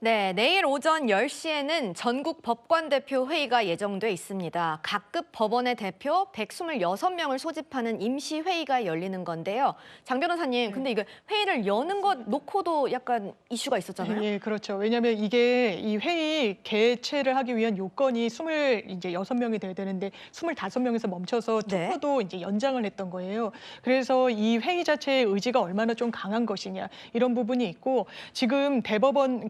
네, 내일 오전 10시에는 전국 법관대표 회의가 예정돼 있습니다. 각급 법원의 대표 126명을 소집하는 임시회의가 열리는 건데요. 장 변호사님, 근데 이거 회의를 여는 것 놓고도 약간 이슈가 있었잖아요? 예, 그렇죠. 왜냐하면 이게 이 회의 개최를 하기 위한 요건이 이제 6명이 돼야 되는데 25명에서 멈춰서 네. 투표도 이제 연장을 했던 거예요. 그래서 이 회의 자체의 의지가 얼마나 좀 강한 것이냐 이런 부분이 있고 지금 대법원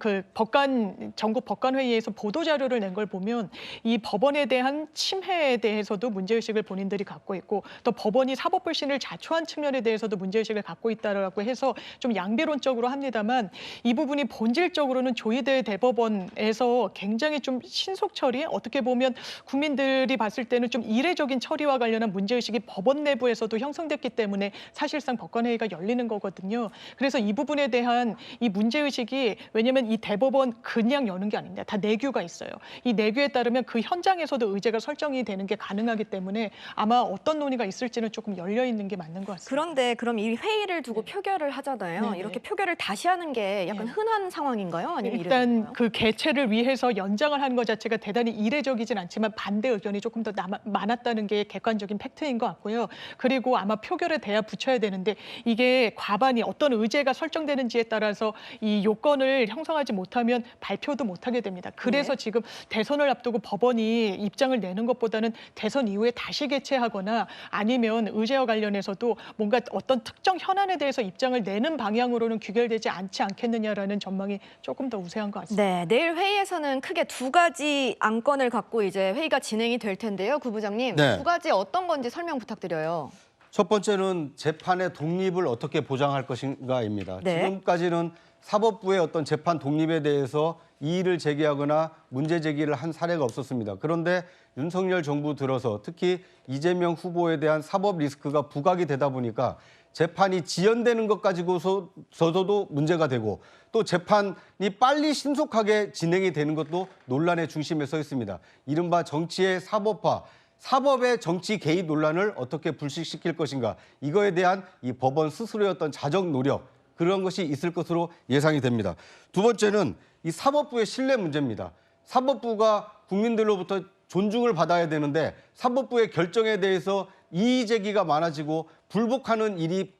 전국 법관회의에서 보도 자료를 낸 걸 보면 이 법원에 대한 침해에 대해서도 문제의식을 본인들이 갖고 있고 또 법원이 사법불신을 자초한 측면에 대해서도 문제의식을 갖고 있다라고 해서 좀 양비론적으로 합니다만 이 부분이 본질적으로는 조희대 대법원에서 굉장히 좀 신속 처리, 어떻게 보면 국민들이 봤을 때는 좀 이례적인 처리와 관련한 문제의식이 법원 내부에서도 형성됐기 때문에 사실상 법관회의가 열리는 거거든요. 그래서 이 부분에 대한 이 문제의식이 왜냐하면 이 대법원 그냥 여는 게 아닙니다. 다 내규가 있어요. 이 내규에 따르면 그 현장에서도 의제가 설정이 되는 게 가능하기 때문에 아마 어떤 논의가 있을지는 조금 열려 있는 게 맞는 것 같습니다. 그런데 그럼 이 회의를 두고 표결을 하잖아요. 네네. 이렇게 표결을 다시 하는 게 약간 네. 흔한 상황인가요? 아니면 일단 이례적인가요? 그 개최를 위해서 연장을 하는 것 자체가 대단히 이례적이진 않지만 반대 의견이 조금 더 많았다는 게 객관적인 팩트인 것 같고요. 그리고 아마 표결에 대야 붙여야 되는데 이게 과반이 어떤 의제가 설정되는지에 따라서 이 요건을 형성하지 못하면 발표도 못하게 됩니다. 그래서 네. 지금 대선을 앞두고 법원이 입장을 내는 것보다는 대선 이후에 다시 개최하거나 아니면 의제와 관련해서도 뭔가 어떤 특정 현안에 대해서 입장을 내는 방향으로는 귀결되지 않지 않겠느냐라는 전망이 조금 더 우세한 것 같습니다. 네, 내일 회의에서는 크게 두 가지 안건을 갖고 이제 회의가 진행이 될 텐데요. 구 부장님, 네. 두 가지 어떤 건지 설명 부탁드려요. 첫 번째는 재판의 독립을 어떻게 보장할 것인가입니다. 네. 지금까지는 사법부의 어떤 재판 독립에 대해서 이의를 제기하거나 문제 제기를 한 사례가 없었습니다. 그런데 윤석열 정부 들어서 특히 이재명 후보에 대한 사법 리스크가 부각이 되다 보니까 재판이 지연되는 것 가지고서도 문제가 되고 또 재판이 빨리 신속하게 진행이 되는 것도 논란의 중심에 서 있습니다. 이른바 정치의 사법화, 사법의 정치 개입 논란을 어떻게 불식시킬 것인가, 이거에 대한 이 법원 스스로의 어떤 자정 노력, 그런 것이 있을 것으로 예상이 됩니다. 두 번째는 이 사법부의 신뢰 문제입니다. 사법부가 국민들로부터 존중을 받아야 되는데 사법부의 결정에 대해서 이의 제기가 많아지고 불복하는 일이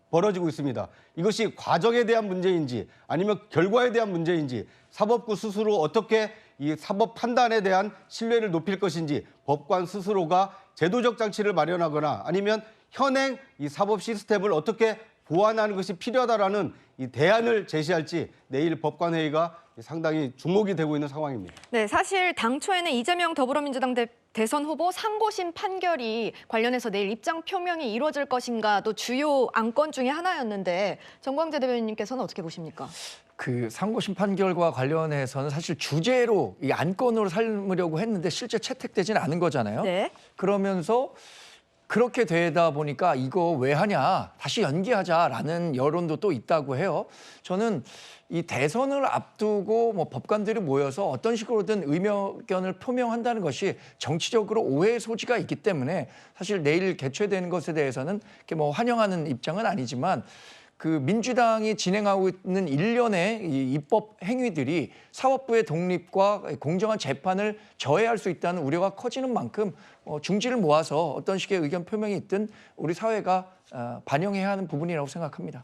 벌어지고 있습니다. 이것이 과정에 대한 문제인지 아니면 결과에 대한 문제인지 사법부 스스로 어떻게 이 사법 판단에 대한 신뢰를 높일 것인지 법관 스스로가 제도적 장치를 마련하거나 아니면 현행 이 사법 시스템을 어떻게 보완하는 것이 필요하다라는 이 대안을 제시할지 내일 법관회의가 상당히 주목이 되고 있는 상황입니다. 네, 사실 당초에는 이재명 더불어민주당 대선 후보 상고심 판결이 관련해서 내일 입장 표명이 이루어질 것인가도 주요 안건 중에 하나였는데 정광재 대변인님께서는 어떻게 보십니까? 그 상고심 판결과 관련해서는 사실 주제로 이 안건으로 삼으려고 했는데 실제 채택되지는 않은 거잖아요. 네. 그러면서 그렇게 되다 보니까 이거 왜 하냐, 다시 연기하자라는 여론도 또 있다고 해요. 저는 이 대선을 앞두고 뭐 법관들이 모여서 어떤 식으로든 의견을 표명한다는 것이 정치적으로 오해의 소지가 있기 때문에 사실 내일 개최되는 것에 대해서는 이렇게 뭐 환영하는 입장은 아니지만 그 민주당이 진행하고 있는 일련의 이 입법 행위들이 사법부의 독립과 공정한 재판을 저해할 수 있다는 우려가 커지는 만큼 중지를 모아서 어떤 식의 의견 표명이 있든 우리 사회가 반영해야 하는 부분이라고 생각합니다.